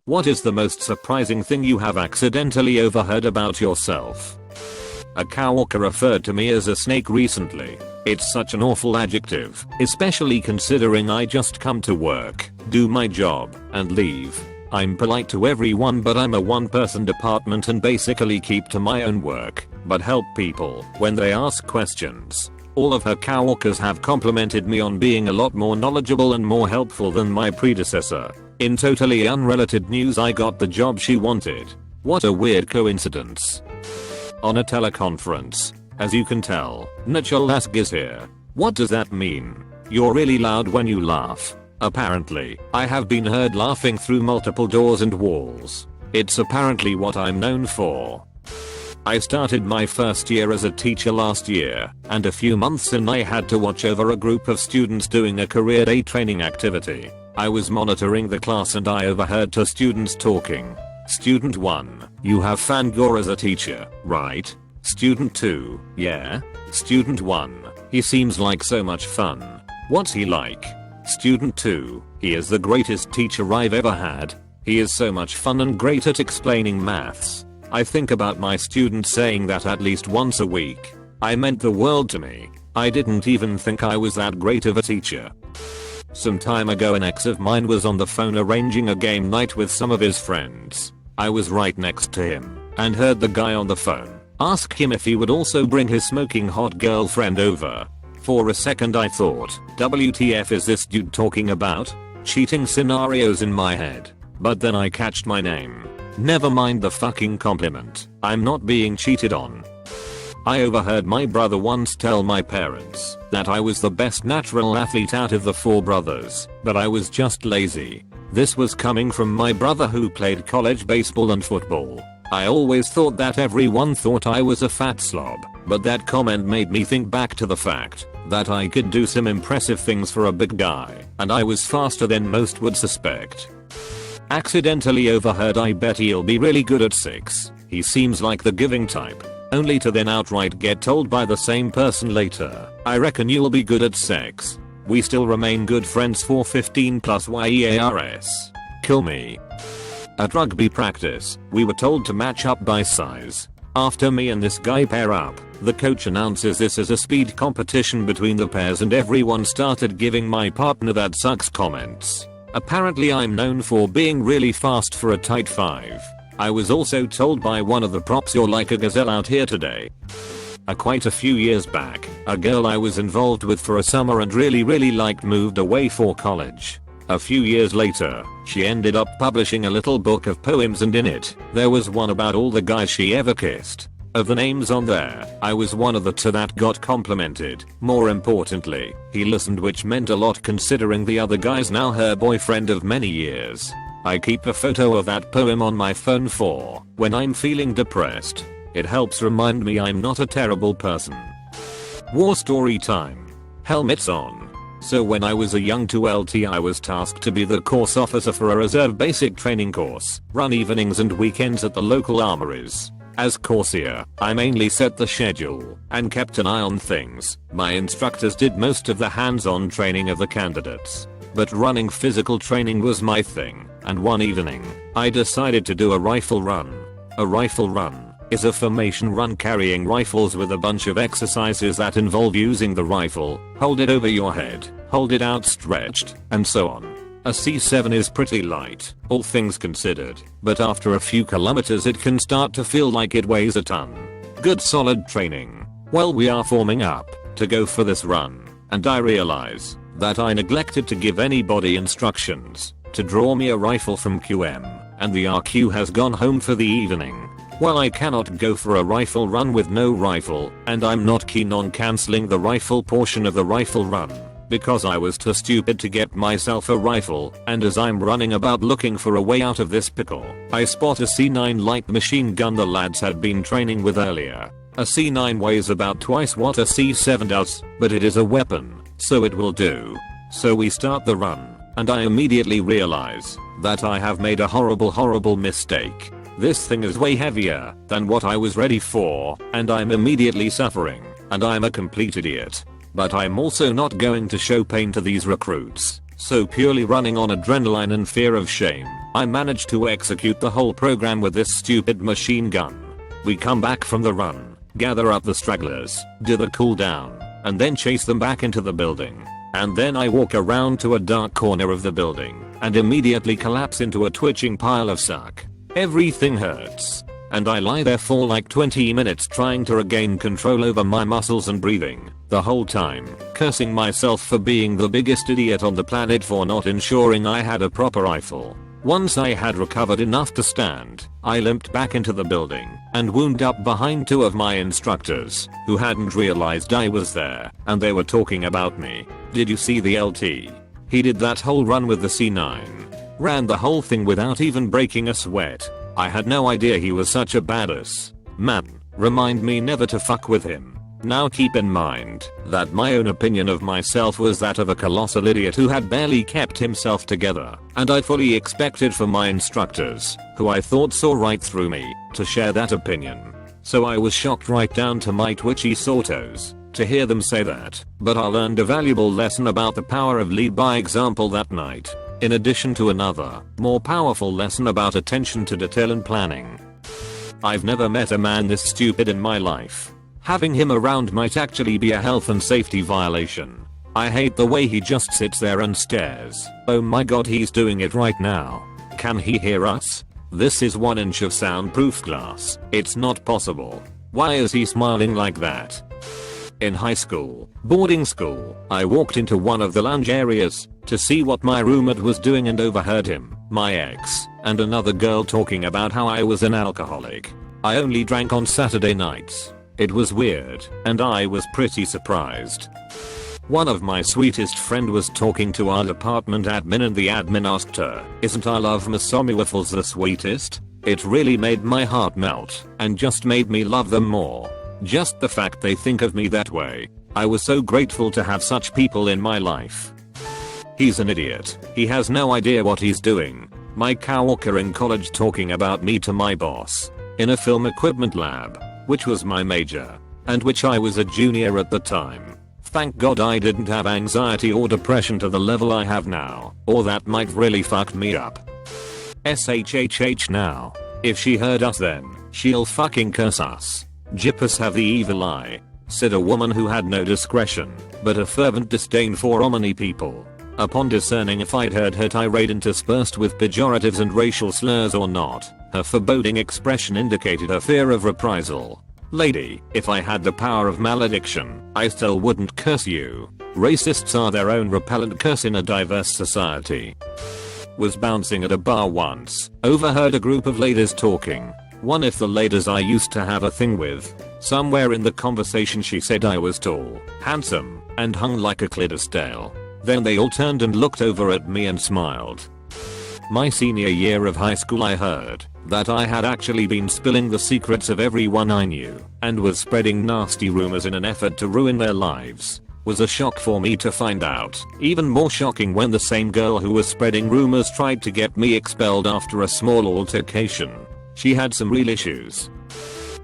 What is the most surprising thing you have accidentally overheard about yourself? A coworker referred to me as a snake recently. It's such an awful adjective, especially considering I just come to work, do my job, and leave. I'm polite to everyone, but I'm a one-person department and basically keep to my own work, but help people when they ask questions. All of her coworkers have complimented me on being a lot more knowledgeable and more helpful than my predecessor. In totally unrelated news, I got the job she wanted. What a weird coincidence. On a teleconference. As you can tell, Natural Ask is here. What does that mean? You're really loud when you laugh. Apparently, I have been heard laughing through multiple doors and walls. It's apparently what I'm known for. I started my first year as a teacher last year, and a few months in I had to watch over a group of students doing a career day training activity. I was monitoring the class and I overheard two students talking. Student 1, you have fangor as a teacher, right? Student 2, yeah. Student 1, he seems like so much fun. What's he like? Student 2, he is the greatest teacher I've ever had. He is so much fun and great at explaining maths. I think about my students saying that at least once a week. I meant the world to me. I didn't even think I was that great of a teacher. Some time ago an ex of mine was on the phone arranging a game night with some of his friends. I was right next to him and heard the guy on the phone ask him if he would also bring his smoking hot girlfriend over. For a second I thought, WTF is this dude talking about? Cheating scenarios in my head. But then I catched my name. Never mind the fucking compliment. I'm not being cheated on. I overheard my brother once tell my parents that I was the best natural athlete out of the 4 brothers, but I was just lazy. This was coming from my brother who played college baseball and football. I always thought that everyone thought I was a fat slob, but that comment made me think back to the fact that I could do some impressive things for a big guy, and I was faster than most would suspect. Accidentally overheard I bet he'll be really good at 6. He seems like the giving type. Only to then outright get told by the same person later, I reckon you'll be good at sex. We still remain good friends for 15 plus years. Kill me. At rugby practice, we were told to match up by size. After me and this guy pair up, the coach announces this as a speed competition between the pairs and everyone started giving my partner that sucks comments. Apparently I'm known for being really fast for a tight 5. I was also told by one of the props you're like a gazelle out here today. Quite a few years back, a girl I was involved with for a summer and really liked moved away for college. A few years later, she ended up publishing a little book of poems and in it, there was one about all the guys she ever kissed. Of the names on there, I was one of the 2 that got complimented. More importantly, he listened, which meant a lot considering the other guy's now her boyfriend of many years. I keep a photo of that poem on my phone for when I'm feeling depressed. It helps remind me I'm not a terrible person. War story time. Helmets on. So when I was a young 2LT I was tasked to be the course officer for a reserve basic training course, run evenings and weekends at the local armories. As coursier, I mainly set the schedule and kept an eye on things. My instructors did most of the hands-on training of the candidates. But running physical training was my thing, and one evening, I decided to do a rifle run. A rifle run is a formation run carrying rifles with a bunch of exercises that involve using the rifle, hold it over your head, hold it outstretched, and so on. A C7 is pretty light, all things considered, but after a few kilometers it can start to feel like it weighs a ton. Good solid training. Well, we are forming up to go for this run, and I realize that I neglected to give anybody instructions to draw me a rifle from QM, and the RQ has gone home for the evening. Well, I cannot go for a rifle run with no rifle, and I'm not keen on cancelling the rifle portion of the rifle run, because I was too stupid to get myself a rifle, and as I'm running about looking for a way out of this pickle, I spot a C9 light machine gun the lads had been training with earlier. A C9 weighs about twice what a C7 does, but it is a weapon, so it will do. So we start the run, and I immediately realize that I have made a horrible mistake. This thing is way heavier than what I was ready for, and I'm immediately suffering, and I'm a complete idiot. But I'm also not going to show pain to these recruits, so purely running on adrenaline and fear of shame, I managed to execute the whole program with this stupid machine gun. We come back from the run, gather up the stragglers, do the cooldown, and then chase them back into the building. And then I walk around to a dark corner of the building and immediately collapse into a twitching pile of suck. Everything hurts. And I lie there for like 20 minutes trying to regain control over my muscles and breathing, the whole time cursing myself for being the biggest idiot on the planet for not ensuring I had a proper rifle. Once I had recovered enough to stand, I limped back into the building and wound up behind two of my instructors who hadn't realized I was there and they were talking about me. Did you see the LT? He did that whole run with the C9. Ran the whole thing without even breaking a sweat. I had no idea he was such a badass. Man, remind me never to fuck with him. Now keep in mind that my own opinion of myself was that of a colossal idiot who had barely kept himself together, and I fully expected for my instructors, who I thought saw right through me, to share that opinion. So I was shocked right down to my twitchy sore toes to hear them say that, but I learned a valuable lesson about the power of lead by example that night, in addition to another, more powerful lesson about attention to detail and planning. I've never met a man this stupid in my life. Having him around might actually be a health and safety violation. I hate the way he just sits there and stares. Oh my god, he's doing it right now. Can he hear us? This is 1 inch of soundproof glass. It's not possible. Why is he smiling like that? In high school, boarding school, I walked into one of the lounge areas to see what my roommate was doing and overheard him, my ex, and another girl talking about how I was an alcoholic. I only drank on Saturday nights. It was weird, and I was pretty surprised. One of my sweetest friend was talking to our department admin and the admin asked her, "Isn't I love Miss Waffles the sweetest?" It really made my heart melt, and just made me love them more. Just the fact they think of me that way. I was so grateful to have such people in my life. He's an idiot. He has no idea what he's doing. My coworker in college talking about me to my boss. In a film equipment lab, which was my major, and which I was a junior at the time. Thank God I didn't have anxiety or depression to the level I have now, or that might really fucked me up. SHHH now. If she heard us then, she'll fucking curse us. Jippers have the evil eye, said a woman who had no discretion, but a fervent disdain for Omani people. Upon discerning if I'd heard her tirade interspersed with pejoratives and racial slurs or not, her foreboding expression indicated a fear of reprisal. Lady, if I had the power of malediction, I still wouldn't curse you. Racists are their own repellent curse in a diverse society. Was bouncing at a bar once, overheard a group of ladies talking. One of the ladies I used to have a thing with. Somewhere in the conversation she said I was tall, handsome, and hung like a Clydesdale. Then they all turned and looked over at me and smiled. My senior year of high school I heard that I had actually been spilling the secrets of everyone I knew and was spreading nasty rumors in an effort to ruin their lives. Was a shock for me to find out. Even more shocking when the same girl who was spreading rumors tried to get me expelled after a small altercation. She had some real issues.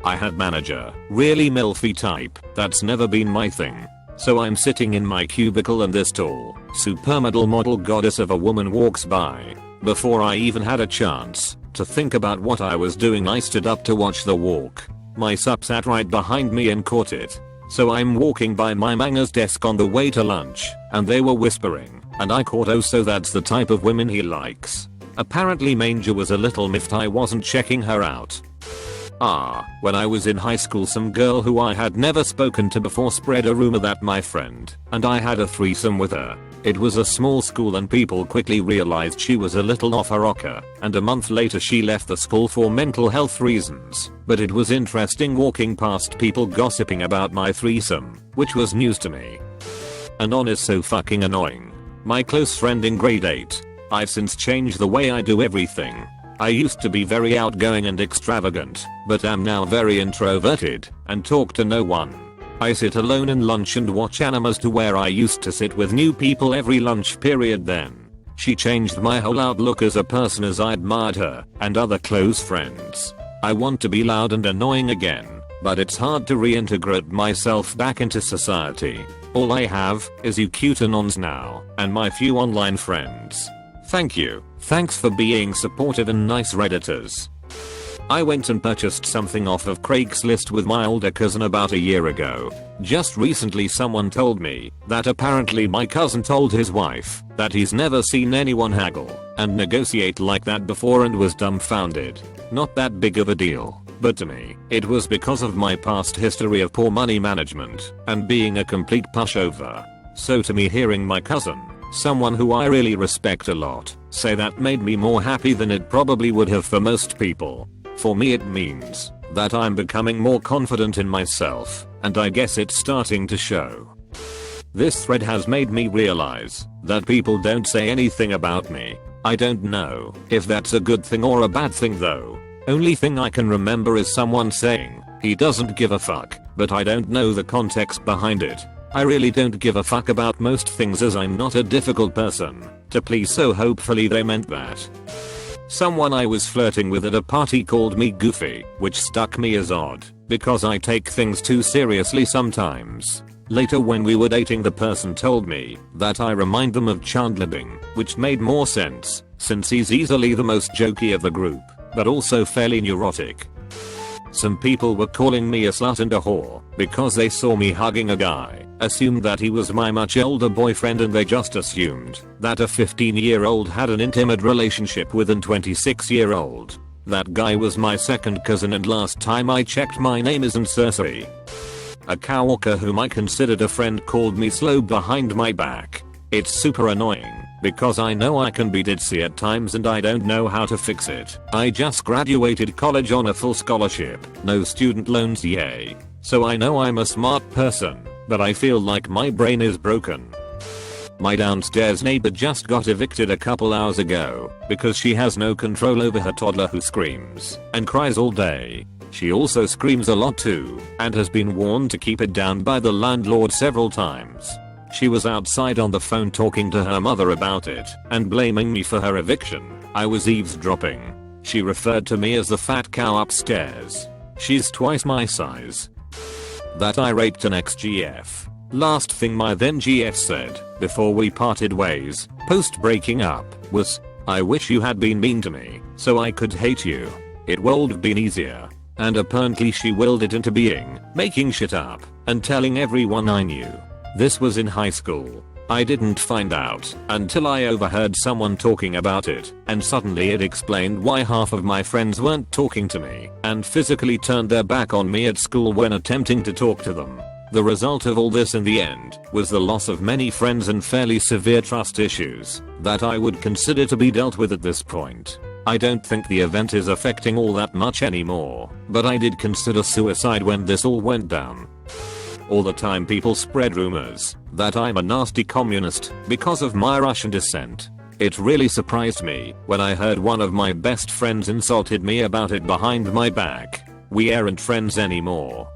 I had manager, really milfy type, that's never been my thing. So I'm sitting in my cubicle and this tall, supermodel model goddess of a woman walks by. Before I even had a chance to think about what I was doing, I stood up to watch the walk. My sup sat right behind me and caught it. So I'm walking by my manga's desk on the way to lunch, and they were whispering, and I caught, oh so that's the type of women he likes. Apparently Manger was a little miffed I wasn't checking her out. When I was in high school, some girl who I had never spoken to before spread a rumor that my friend and I had a threesome with her. It was a small school and people quickly realized she was a little off her rocker, and a month later she left the school for mental health reasons. But it was interesting walking past people gossiping about my threesome, which was news to me. Anon is so fucking annoying. My close friend in grade 8. I've since changed the way I do everything. I used to be very outgoing and extravagant, but am now very introverted and talk to no one. I sit alone in lunch and watch animes to where I used to sit with new people every lunch period then. She changed my whole outlook as a person as I admired her and other close friends. I want to be loud and annoying again, but it's hard to reintegrate myself back into society. All I have is you cute anons now and my few online friends. Thank you. Thanks for being supportive and nice Redditors. I went and purchased something off of Craigslist with my older cousin about a year ago. Just recently someone told me that apparently my cousin told his wife that he's never seen anyone haggle and negotiate like that before and was dumbfounded. Not that big of a deal, but to me, it was because of my past history of poor money management and being a complete pushover. So to me, hearing my cousin, someone who I really respect a lot, say that made me more happy than it probably would have for most people. For me it means that I'm becoming more confident in myself, and I guess it's starting to show. This thread has made me realize that people don't say anything about me. I don't know if that's a good thing or a bad thing though. Only thing I can remember is someone saying he doesn't give a fuck, but I don't know the context behind it. I really don't give a fuck about most things as I'm not a difficult person to please, so hopefully they meant that. Someone I was flirting with at a party called me goofy, which struck me as odd because I take things too seriously sometimes. Later when we were dating, the person told me that I remind them of Chandler Bing, which made more sense since he's easily the most jokey of the group, but also fairly neurotic. Some people were calling me a slut and a whore because they saw me hugging a guy, assumed that he was my much older boyfriend, and they just assumed that a 15-year-old had an intimate relationship with an 26-year-old. That guy was my second cousin, and last time I checked my name isn't Cersei. A coworker whom I considered a friend called me slow behind my back. It's super annoying because I know I can be ditzy at times and I don't know how to fix it. I just graduated college on a full scholarship, no student loans, yay. So I know I'm a smart person, but I feel like my brain is broken. My downstairs neighbor just got evicted a couple hours ago because she has no control over her toddler who screams and cries all day. She also screams a lot too and has been warned to keep it down by the landlord several times. She was outside on the phone talking to her mother about it and blaming me for her eviction. I was eavesdropping. She referred to me as the fat cow upstairs. She's twice my size. That I raped an ex-GF. Last thing my then GF said before we parted ways, post breaking up, was, "I wish you had been mean to me so I could hate you. It would have been easier." And apparently she willed it into being, making shit up and telling everyone I knew. This was in high school. I didn't find out until I overheard someone talking about it, and suddenly it explained why half of my friends weren't talking to me and physically turned their back on me at school when attempting to talk to them. The result of all this in the end was the loss of many friends and fairly severe trust issues that I would consider to be dealt with at this point. I don't think the event is affecting all that much anymore, but I did consider suicide when this all went down. All the time people spread rumors that I'm a nasty communist because of my Russian descent. It really surprised me when I heard one of my best friends insulted me about it behind my back. We aren't friends anymore.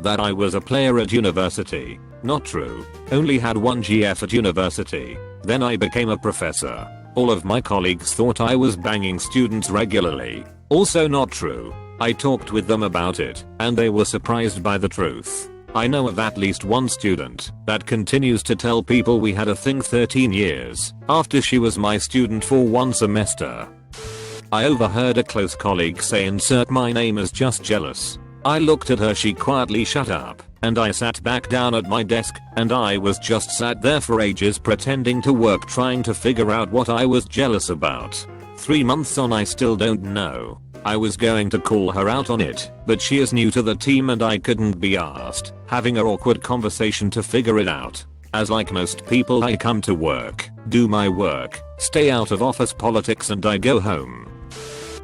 That I was a player at university. Not true. Only had one GF at university. Then I became a professor. All of my colleagues thought I was banging students regularly. Also not true. I talked with them about it and they were surprised by the truth. I know of at least one student that continues to tell people we had a thing 13 years after she was my student for one semester. I overheard a close colleague say insert my name as just jealous. I looked at her, she quietly shut up, and I sat back down at my desk, and I was just sat there for ages pretending to work, trying to figure out what I was jealous about. 3 months on, I still don't know. I was going to call her out on it, but she is new to the team and I couldn't be asked having an awkward conversation to figure it out. As like most people, I come to work, do my work, stay out of office politics, and I go home.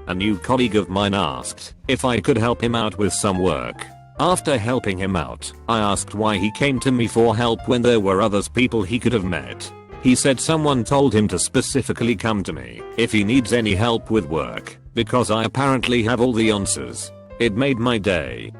A new colleague of mine asked if I could help him out with some work. After helping him out, I asked why he came to me for help when there were others people he could have met. He said someone told him to specifically come to me if he needs any help with work, because I apparently have all the answers. It made my day.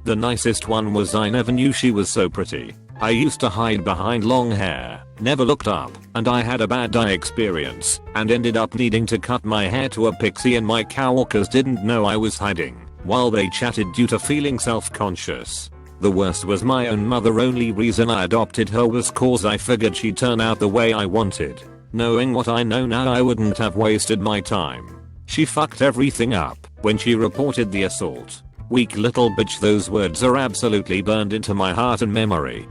The nicest one was, I never knew she was so pretty. I used to hide behind long hair, never looked up, and I had a bad eye experience and ended up needing to cut my hair to a pixie, and my coworkers didn't know I was hiding while they chatted due to feeling self-conscious. The worst was my own mother. Only reason I adopted her was cause I figured she'd turn out the way I wanted. Knowing what I know now, I wouldn't have wasted my time. She fucked everything up when she reported the assault. Weak little bitch. Those words are absolutely burned into my heart and memory.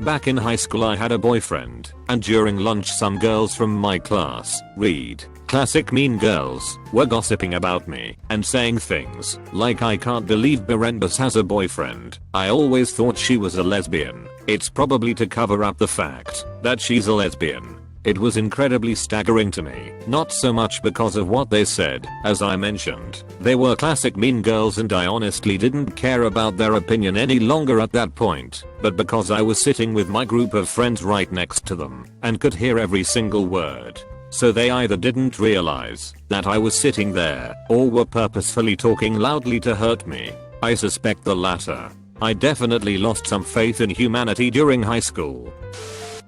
Back in high school I had a boyfriend, and during lunch some girls from my class, read, classic mean girls, were gossiping about me and saying things like, I can't believe Berendus has a boyfriend. I always thought she was a lesbian. It's probably to cover up the fact that she's a lesbian. It was incredibly staggering to me, not so much because of what they said, as I mentioned, they were classic mean girls and I honestly didn't care about their opinion any longer at that point, but because I was sitting with my group of friends right next to them and could hear every single word. So they either didn't realize that I was sitting there or were purposefully talking loudly to hurt me. I suspect the latter. I definitely lost some faith in humanity during high school.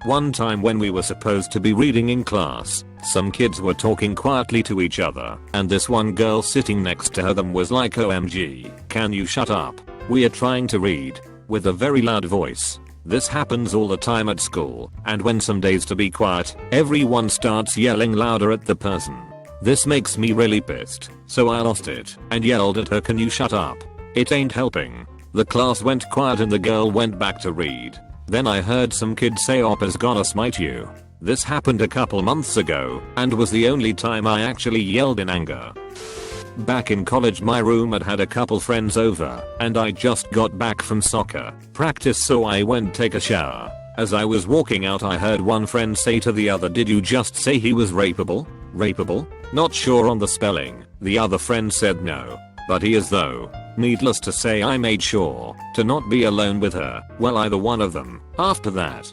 One time when we were supposed to be reading in class, some kids were talking quietly to each other, and this one girl sitting next to them was like, OMG, can you shut up? We are trying to read, with a very loud voice. This happens all the time at school, and when some days to be quiet, everyone starts yelling louder at the person. This makes me really pissed, so I lost it, and yelled at her, can you shut up? It ain't helping. The class went quiet and the girl went back to read. Then I heard some kid say, Oppa's gonna smite you. This happened a couple months ago, and was the only time I actually yelled in anger. Back in college my roommate had a couple friends over, and I just got back from soccer practice, so I went take a shower. As I was walking out I heard one friend say to the other, did you just say he was rapeable? Rapeable? Not sure on the spelling. The other friend said no, but he is though. Needless to say I made sure to not be alone with her, well either one of them, after that.